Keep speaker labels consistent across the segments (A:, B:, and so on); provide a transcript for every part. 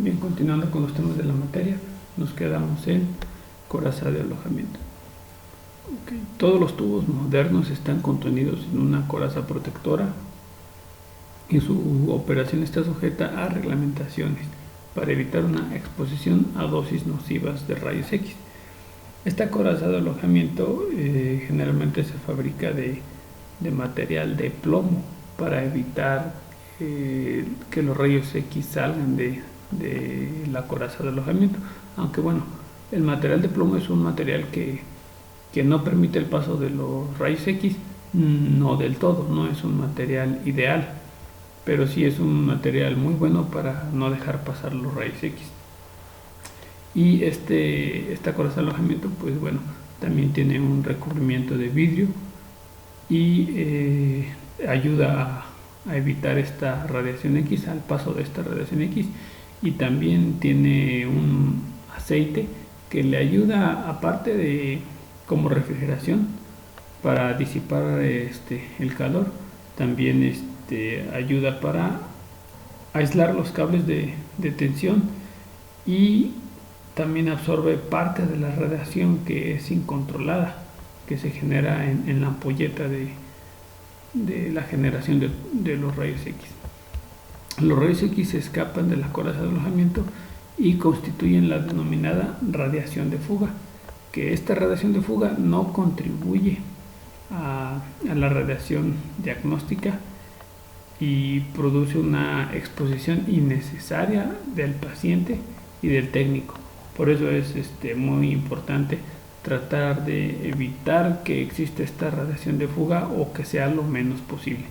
A: Bien, continuando con los temas de la materia, nos quedamos en coraza de alojamiento. Todos los tubos modernos están contenidos en una coraza protectora y su operación está sujeta a reglamentaciones para evitar una exposición a dosis nocivas de rayos X. Esta coraza de alojamiento generalmente se fabrica de material de plomo para evitar que los rayos X salgan de la coraza de alojamiento, aunque bueno, el material de plomo es un material que no permite el paso de los rayos X, no del todo, no es un material ideal, pero sí es un material muy bueno para no dejar pasar los rayos X. Y esta coraza de alojamiento, pues bueno, también tiene un recubrimiento de vidrio y ayuda a evitar esta radiación X, al paso de esta radiación X, y también tiene un aceite que le ayuda, aparte de como refrigeración para disipar el calor, también ayuda para aislar los cables de tensión y también absorbe parte de la radiación que es incontrolada, que se genera en la ampolleta de la generación de los rayos X. Los rayos X se escapan de la coraza de alojamiento y constituyen la denominada radiación de fuga, que esta radiación de fuga no contribuye a la radiación diagnóstica y produce una exposición innecesaria del paciente y del técnico. Por eso es muy importante tratar de evitar que exista esta radiación de fuga o que sea lo menos posible.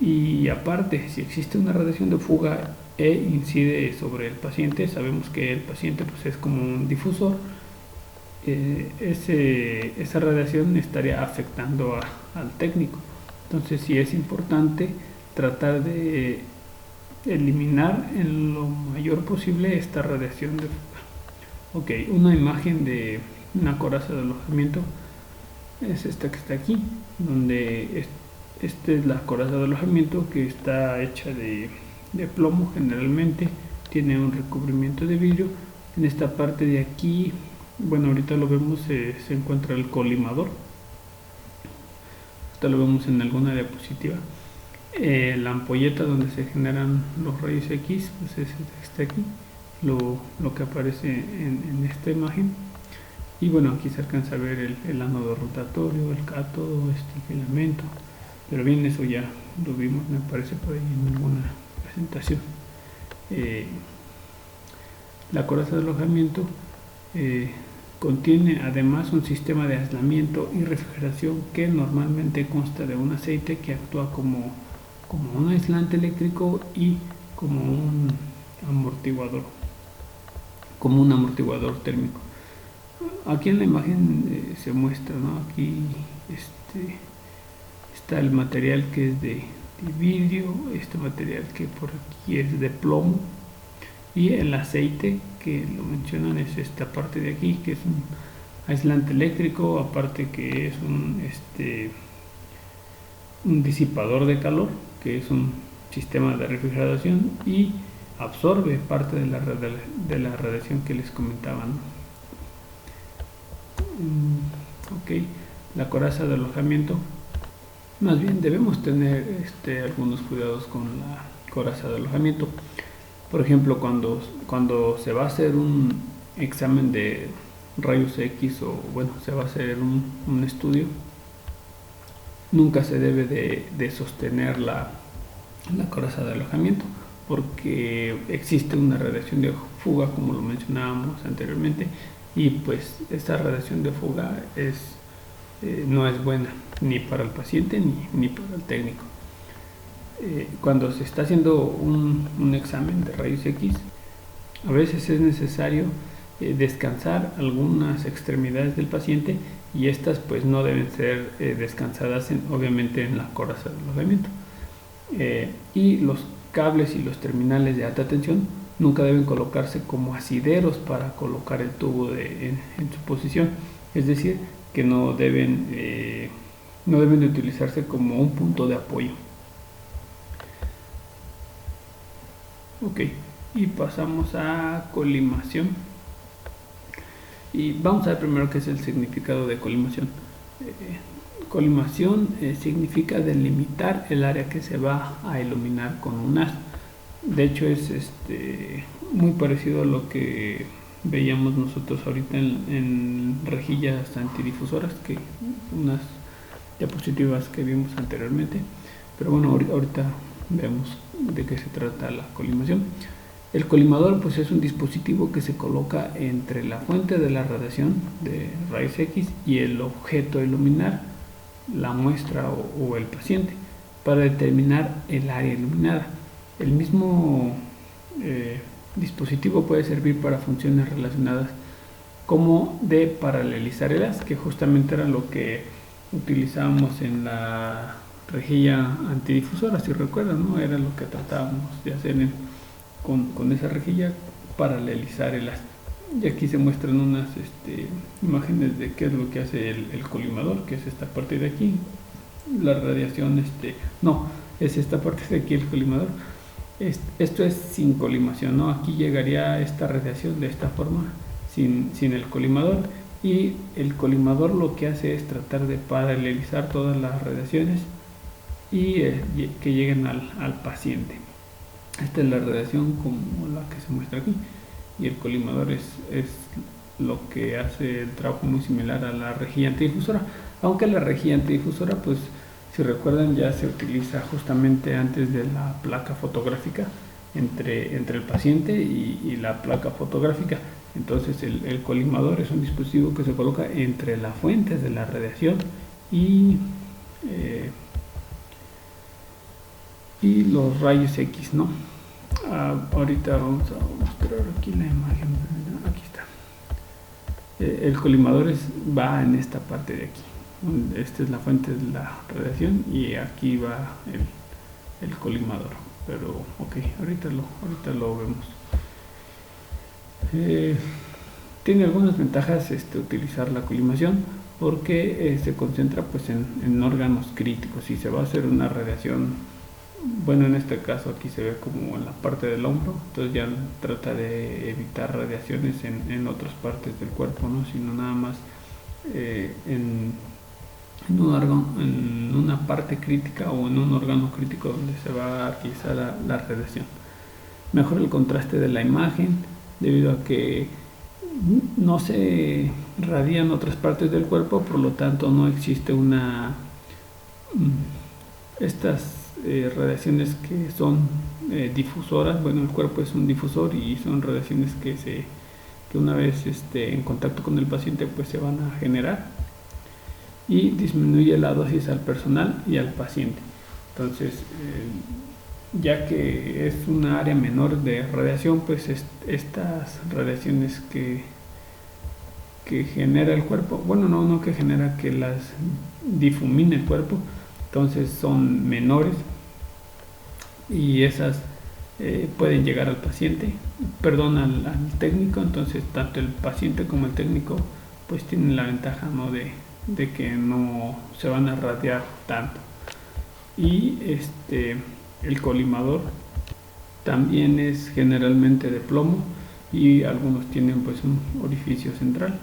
A: Y aparte, si existe una radiación de fuga e incide sobre el paciente, sabemos que el paciente pues, es como un difusor. Esa radiación estaría afectando al técnico. Entonces sí es importante tratar de eliminar en lo mayor posible esta radiación de fuga. Una imagen de una coraza de alojamiento es esta que está aquí, donde esta es la coraza de alojamiento, que está hecha de plomo generalmente, tiene un recubrimiento de vidrio. En esta parte de aquí, bueno, ahorita lo vemos, se encuentra el colimador. Esto lo vemos en alguna diapositiva. La ampolleta donde se generan los rayos X, pues está aquí, lo que aparece en esta imagen. Y bueno, aquí se alcanza a ver el ánodo rotatorio, el cátodo, filamento, pero bien, eso ya lo vimos, me parece, por ahí en alguna presentación. La coraza de alojamiento contiene además un sistema de aislamiento y refrigeración que normalmente consta de un aceite que actúa como un aislante eléctrico y como un amortiguador térmico. Aquí en la imagen se muestra, ¿no? Aquí está el material que es de vidrio, este material que por aquí es de plomo, y el aceite que lo mencionan es esta parte de aquí, que es un aislante eléctrico, aparte que es un disipador de calor, que es un sistema de refrigeración y absorbe parte de la radiación que les comentaba, ¿no? La coraza de alojamiento, más bien debemos tener algunos cuidados con la coraza de alojamiento. Por ejemplo, cuando se va a hacer un examen de rayos X, o bueno, se va a hacer un estudio, nunca se debe de sostener la coraza de alojamiento, porque existe una radiación de fuga, como lo mencionábamos anteriormente, y pues esta radiación de fuga no es buena ni para el paciente ni para el técnico. Cuando se está haciendo un examen de rayos X, a veces es necesario descansar algunas extremidades del paciente, y estas pues no deben ser descansadas obviamente en la coraza de alojamiento. Y los cables y los terminales de alta tensión nunca deben colocarse como asideros para colocar el tubo en su posición, es decir, que no deben de utilizarse como un punto de apoyo. y pasamos a colimación. Y vamos a ver primero qué es el significado de colimación. Colimación significa delimitar el área que se va a iluminar con un haz. De hecho es muy parecido a lo que veíamos nosotros ahorita en rejillas antidifusoras, que unas diapositivas que vimos anteriormente. Pero bueno, ahorita vemos de qué se trata la colimación. El colimador pues es un dispositivo que se coloca entre la fuente de la radiación de rayos X y el objeto a iluminar, la muestra o el paciente, para determinar el área iluminada. El mismo dispositivo puede servir para funciones relacionadas como de paralelizar el haz, que justamente era lo que utilizábamos en la rejilla antidifusora, si recuerdan, ¿no? Era lo que tratábamos de hacer con esa rejilla, paralelizar el haz. Y aquí se muestran unas imágenes de qué es lo que hace el colimador, que es esta parte de aquí. La radiación, no, es esta parte de aquí el colimador. Esto es sin colimación, ¿no? Aquí llegaría esta radiación de esta forma, sin el colimador. Y el colimador lo que hace es tratar de paralelizar todas las radiaciones y que lleguen al paciente. Esta es la radiación como la que se muestra aquí, y el colimador es lo que hace el trabajo muy similar a la rejilla antidifusora, aunque la rejilla antidifusora, pues si recuerdan, ya se utiliza justamente antes de la placa fotográfica, entre el paciente y la placa fotográfica. Entonces el colimador es un dispositivo que se coloca entre las fuentes de la radiación y los rayos X, ¿no? Ahorita vamos a mostrar aquí la imagen. Aquí está. El colimador va en esta parte de aquí. Esta es la fuente de la radiación y aquí va el colimador. Pero ok, ahorita lo vemos. Tiene algunas ventajas utilizar la colimación, porque se concentra pues en órganos críticos. Si se va a hacer una radiación, bueno, en este caso aquí se ve como en la parte del hombro, entonces ya trata de evitar radiaciones en otras partes del cuerpo, ¿no? Sino nada más en un órgano, en una parte crítica o en un órgano crítico donde se va a realizar la radiación. Mejora el contraste de la imagen, debido a que no se radian otras partes del cuerpo, por lo tanto no existe estas radiaciones que son difusoras. Bueno, el cuerpo es un difusor y son radiaciones que una vez en contacto con el paciente pues se van a generar, y disminuye la dosis al personal y al paciente. Entonces ya que es una área menor de radiación, pues estas radiaciones que genera el cuerpo, bueno, no que genera, que las difumina el cuerpo, entonces son menores, y esas pueden llegar al paciente, perdón, al técnico. Entonces tanto el paciente como el técnico pues tienen la ventaja, ¿no? de que no se van a radiar tanto. Y el colimador también es generalmente de plomo, y algunos tienen pues un orificio central,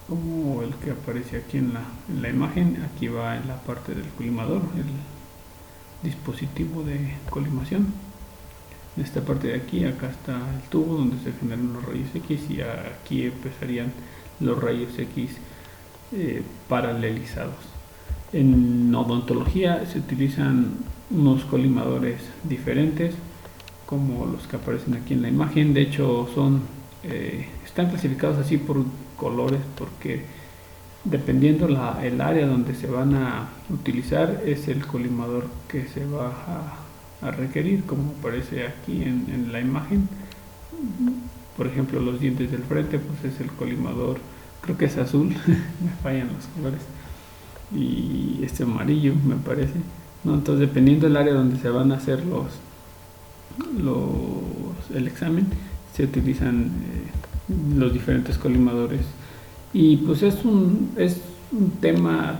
A: como el que aparece aquí en la imagen. Aquí va en la parte del colimador el dispositivo de colimación. En esta parte de aquí, acá está el tubo donde se generan los rayos X, y aquí empezarían los rayos X paralelizados. En odontología se utilizan unos colimadores diferentes, como los que aparecen aquí en la imagen. De hecho están clasificados así por colores, porque dependiendo el área donde se van a utilizar es el colimador que se va a requerir, como aparece aquí en la imagen. Por ejemplo, los dientes del frente, pues es el colimador, creo que es azul, me fallan los colores, y amarillo me parece, ¿no? Entonces dependiendo del área donde se van a hacer el examen, se utilizan los diferentes colimadores. Y pues es un tema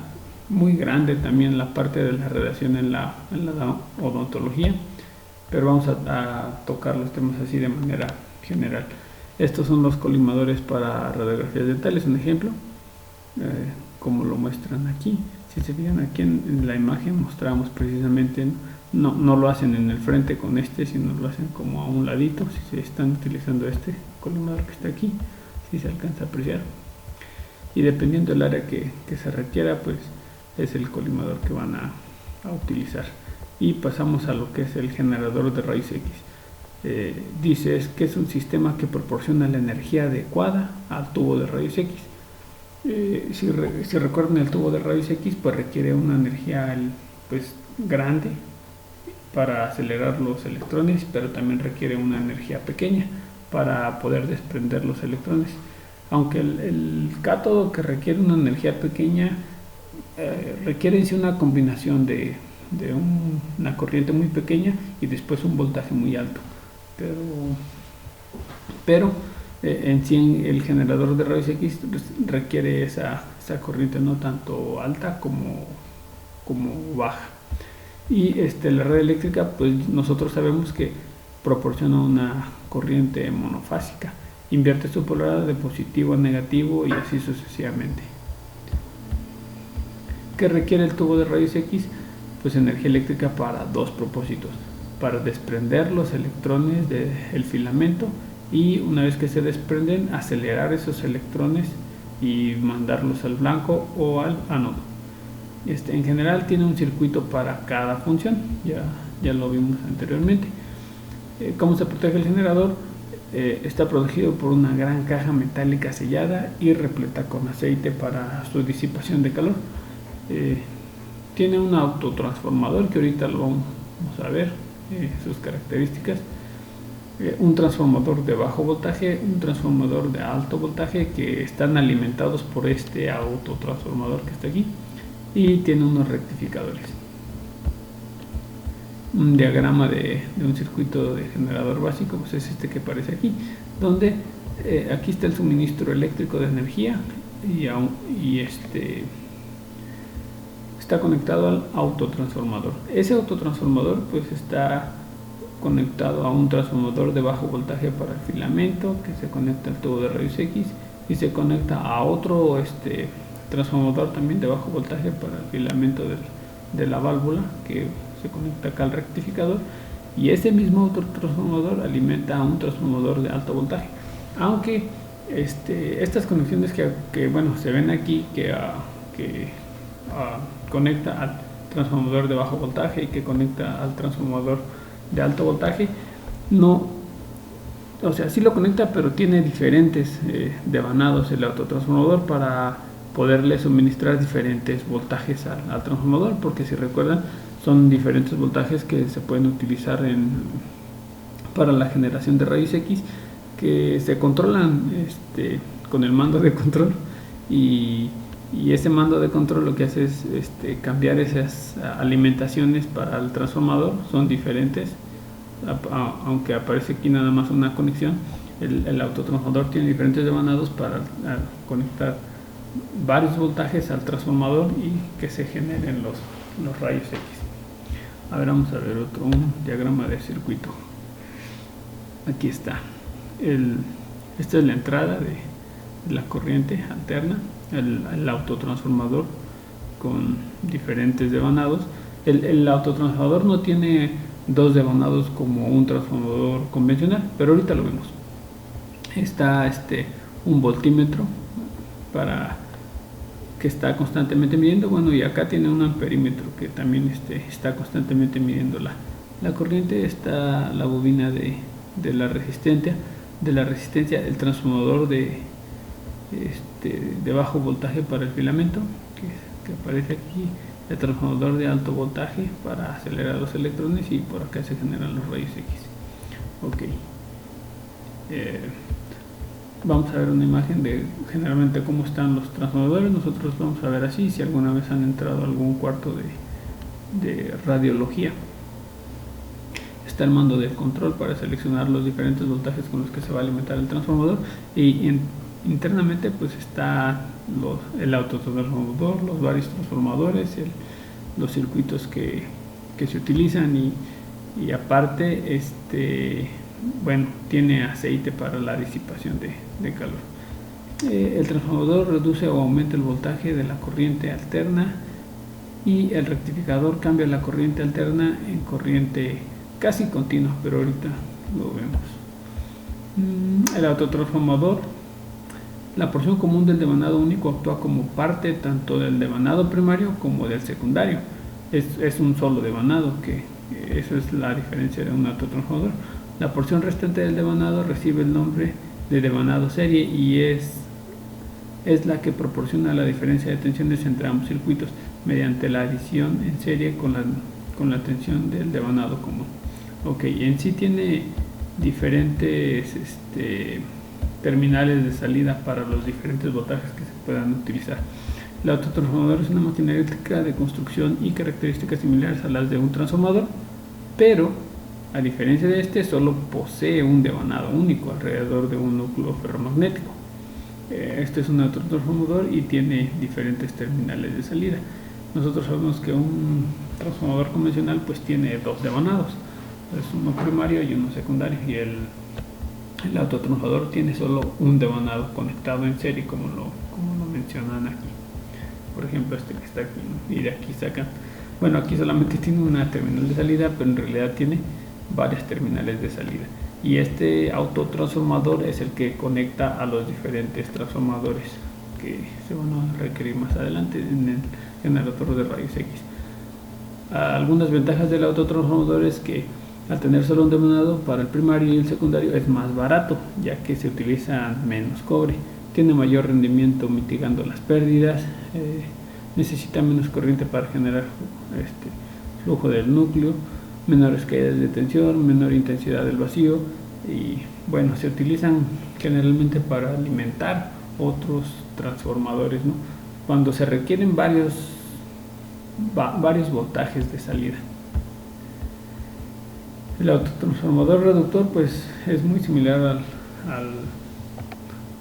A: muy grande también la parte de la radiación en la odontología, pero vamos a tocar los temas así de manera general. Estos son los colimadores para radiografías dentales, un ejemplo, como lo muestran aquí. Si se fijan aquí en la imagen mostramos precisamente, no lo hacen en el frente con este, sino lo hacen como a un ladito. Si se están utilizando este colimador que está aquí, si se alcanza a apreciar, y dependiendo del área que se requiera, pues es el colimador que van a utilizar. Y pasamos a lo que es el generador de rayos X. Dice que es un sistema que proporciona la energía adecuada al tubo de rayos X. Si recuerdan, el tubo de rayos X pues requiere una energía pues grande para acelerar los electrones, pero también requiere una energía pequeña para poder desprender los electrones. Aunque el cátodo, que requiere una energía pequeña, requiere una combinación de una corriente muy pequeña y después un voltaje muy alto, pero en sí el generador de rayos X requiere esa corriente no tanto alta como baja. Y la red eléctrica, pues nosotros sabemos que proporciona una corriente monofásica, invierte su polaridad de positivo a negativo y así sucesivamente. ¿Qué requiere el tubo de rayos X? Pues energía eléctrica para dos propósitos: para desprender los electrones del filamento, y una vez que se desprenden, acelerar esos electrones y mandarlos al blanco o al ánodo. En general tiene un circuito para cada función, ya lo vimos anteriormente. ¿Cómo se protege el generador? Está protegido por una gran caja metálica sellada y repleta con aceite para su disipación de calor. Tiene un autotransformador que ahorita lo vamos a ver, sus características. Un transformador de bajo voltaje, un transformador de alto voltaje, que están alimentados por este autotransformador que está aquí, y tiene unos rectificadores. Un diagrama de un circuito de generador básico pues es este que aparece aquí, donde aquí está el suministro eléctrico de energía y está conectado al autotransformador. Ese autotransformador pues está conectado a un transformador de bajo voltaje para el filamento, que se conecta al tubo de rayos X, y se conecta a otro transformador también de bajo voltaje para el filamento de la válvula, que se conecta acá al rectificador, y ese mismo otro transformador alimenta a un transformador de alto voltaje. Aunque estas conexiones que bueno, se ven aquí, que conecta al transformador de bajo voltaje y que conecta al transformador de alto voltaje, sí lo conecta, pero tiene diferentes devanados el autotransformador para poderle suministrar diferentes voltajes al transformador, porque si recuerdan, son diferentes voltajes que se pueden utilizar para la generación de rayos X, que se controlan con el mando de control, y ese mando de control lo que hace es cambiar esas alimentaciones para el transformador. Son diferentes, aunque aparece aquí nada más una conexión. El autotransformador tiene diferentes devanados para conectar varios voltajes al transformador y que se generen los rayos X. Ahora vamos a ver un diagrama de circuito. Aquí está. Esta es la entrada de la corriente alterna, el autotransformador con diferentes devanados. El autotransformador no tiene dos devanados como un transformador convencional, pero ahorita lo vemos. Está un voltímetro que está constantemente midiendo, bueno, y acá tiene un amperímetro que también está constantemente midiendo la corriente. Está la bobina de la resistencia, el transformador de bajo voltaje para el filamento, que aparece aquí, el transformador de alto voltaje para acelerar los electrones, y por acá se generan los rayos X. Ok. Vamos a ver una imagen de generalmente cómo están los transformadores. Nosotros vamos a ver así, si alguna vez han entrado a algún cuarto de radiología. Está el mando de control para seleccionar los diferentes voltajes con los que se va a alimentar el transformador, y internamente pues está el autotransformador, los varios transformadores, los circuitos que se utilizan, y aparte bueno, tiene aceite para la disipación de calor. El transformador reduce o aumenta el voltaje de la corriente alterna y el rectificador cambia la corriente alterna en corriente casi continua, pero ahorita lo vemos. El autotransformador, la porción común del devanado único actúa como parte tanto del devanado primario como del secundario. Es un solo devanado, que eso es la diferencia de un autotransformador. La porción restante del devanado recibe el nombre de devanado serie y es la que proporciona la diferencia de tensiones entre ambos circuitos mediante la adición en serie con la tensión del devanado común. Ok, en sí tiene diferentes terminales de salida para los diferentes voltajes que se puedan utilizar. El autotransformador es una máquina eléctrica de construcción y características similares a las de un transformador, pero a diferencia de solo posee un devanado único alrededor de un núcleo ferromagnético. Este es un autotransformador y tiene diferentes terminales de salida. Nosotros sabemos que un transformador convencional pues tiene dos devanados, es uno primario y uno secundario, y el autotransformador tiene solo un devanado conectado en serie, como lo mencionan aquí. Por ejemplo, que está aquí, ¿no? Y de aquí sacan, bueno, aquí solamente tiene una terminal de salida, pero en realidad tiene varias terminales de salida. Y este autotransformador es el que conecta a los diferentes transformadores que se van a requerir más adelante en el generador de rayos X. Algunas ventajas del autotransformador es que al tener solo un devanado para el primario y el secundario es más barato, ya que se utiliza menos cobre, tiene mayor rendimiento mitigando las pérdidas, necesita menos corriente para generar flujo del núcleo, menores caídas de tensión, menor intensidad del vacío, y bueno, se utilizan generalmente para alimentar otros transformadores, ¿no? Cuando se requieren varios voltajes de salida. El autotransformador reductor pues es muy similar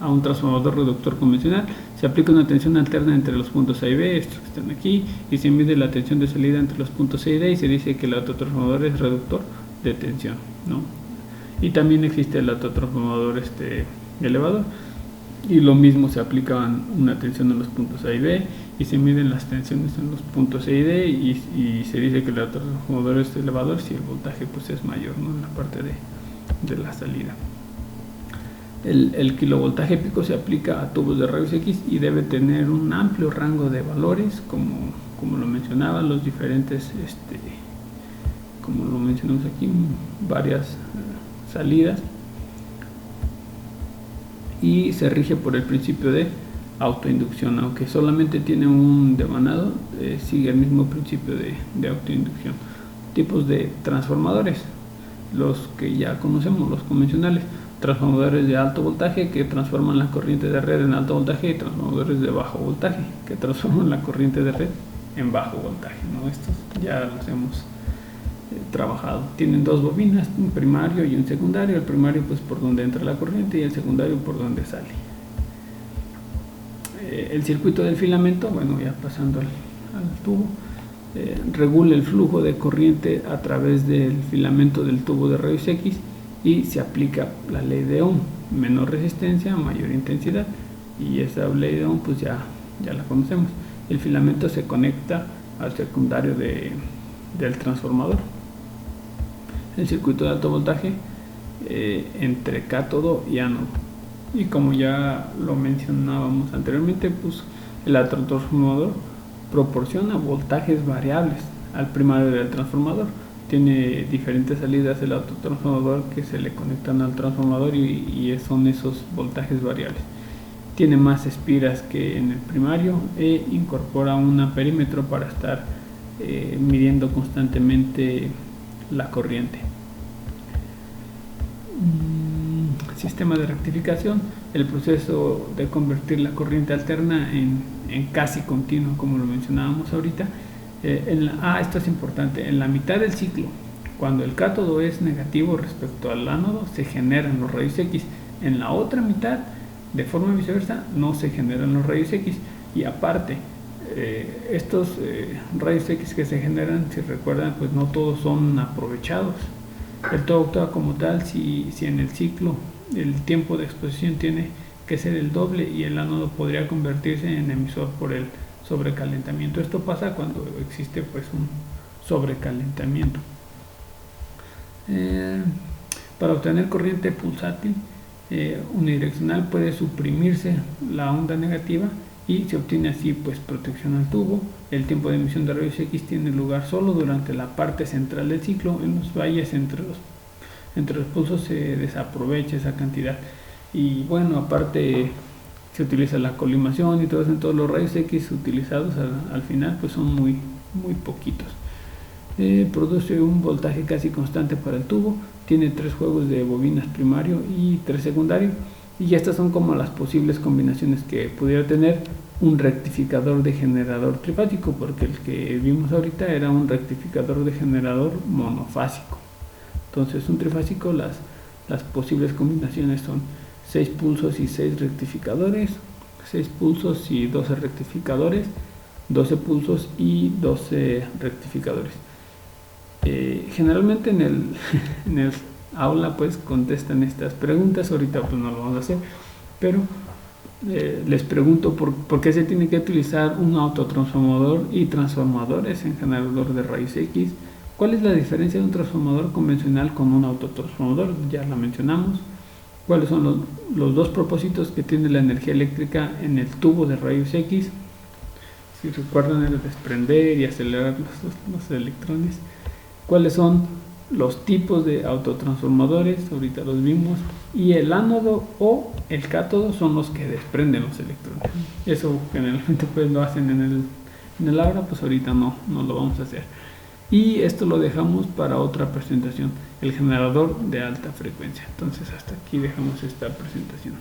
A: a un transformador reductor convencional. Se aplica una tensión alterna entre los puntos A y B, estos que están aquí, y se mide la tensión de salida entre los puntos C y D, y se dice que el autotransformador es reductor de tensión, ¿no? Y también existe el autotransformador elevador, y lo mismo, se aplica una tensión en los puntos A y B y se miden las tensiones en los puntos C y D, y se dice que el autotransformador es elevador si el voltaje pues es mayor, ¿no?, en la parte de la salida. El kilovoltaje pico se aplica a tubos de rayos X y debe tener un amplio rango de valores, como lo mencionaba, los diferentes, como lo mencionamos aquí, varias salidas, y se rige por el principio de autoinducción. Aunque solamente tiene un devanado, sigue el mismo principio de autoinducción. Tipos de transformadores: los que ya conocemos, los convencionales, transformadores de alto voltaje que transforman la corriente de red en alto voltaje, y transformadores de bajo voltaje que transforman la corriente de red en bajo voltaje, ¿no? Estos ya los hemos trabajado. Tienen dos bobinas, un primario y un secundario. El primario pues por donde entra la corriente, y el secundario por donde sale. El circuito del filamento, bueno, ya pasando al tubo, regula el flujo de corriente a través del filamento del tubo de rayos X, y se aplica la ley de Ohm: menor resistencia, mayor intensidad, y esa ley de Ohm pues ya la conocemos. El filamento se conecta al secundario del transformador. El circuito de alto voltaje entre cátodo y ánodo, y como ya lo mencionábamos anteriormente, pues el autotransformador proporciona voltajes variables al primario del transformador. Tiene diferentes salidas el autotransformador que se le conectan al transformador, y son esos voltajes variables. Tiene más espiras que en el primario e incorpora un perímetro para estar midiendo constantemente la corriente. Sistema de rectificación: el proceso de convertir la corriente alterna en casi continuo, como lo mencionábamos ahorita. Esto es importante: en la mitad del ciclo, cuando el cátodo es negativo respecto al ánodo, se generan los rayos X. En la otra mitad, de forma viceversa, no se generan los rayos X. Y aparte, estos rayos X que se generan, si recuerdan, pues no todos son aprovechados. El todo actúa como tal si en el ciclo el tiempo de exposición tiene que ser el doble, y el ánodo podría convertirse en emisor por el sobrecalentamiento. Esto pasa cuando existe pues un sobrecalentamiento. Para obtener corriente pulsátil unidireccional puede suprimirse la onda negativa y se obtiene así pues protección al tubo. El tiempo de emisión de rayos X tiene lugar solo durante la parte central del ciclo. En los valles entre los pulsos se desaprovecha esa cantidad. Y bueno, aparte se utiliza la colimación y todo eso. En todos los rayos X utilizados al final pues son muy poquitos. Produce un voltaje casi constante para el tubo. Tiene 3 juegos de bobinas primario y 3 secundario, y estas son como las posibles combinaciones que pudiera tener un rectificador de generador trifásico, porque el que vimos ahorita era un rectificador de generador monofásico. Entonces un trifásico, las posibles combinaciones son 6 pulsos y 6 rectificadores, 6 pulsos y 12 rectificadores, 12 pulsos y 12 rectificadores. Generalmente en el aula pues contestan estas preguntas. Ahorita pues no lo vamos a hacer, pero les pregunto por qué se tiene que utilizar un autotransformador y transformadores en generador de rayos X. ¿Cuál es la diferencia de un transformador convencional con un autotransformador? Ya la mencionamos. ¿Cuáles son los dos propósitos que tiene la energía eléctrica en el tubo de rayos X? Si recuerdan, el desprender y acelerar los electrones. ¿Cuáles son los tipos de autotransformadores? Ahorita los vimos. Y el ánodo o el cátodo son los que desprenden los electrones. Eso generalmente pues lo hacen en el aula, pues ahorita no lo vamos a hacer. Y esto lo dejamos para otra presentación, el generador de alta frecuencia. Entonces hasta aquí dejamos esta presentación.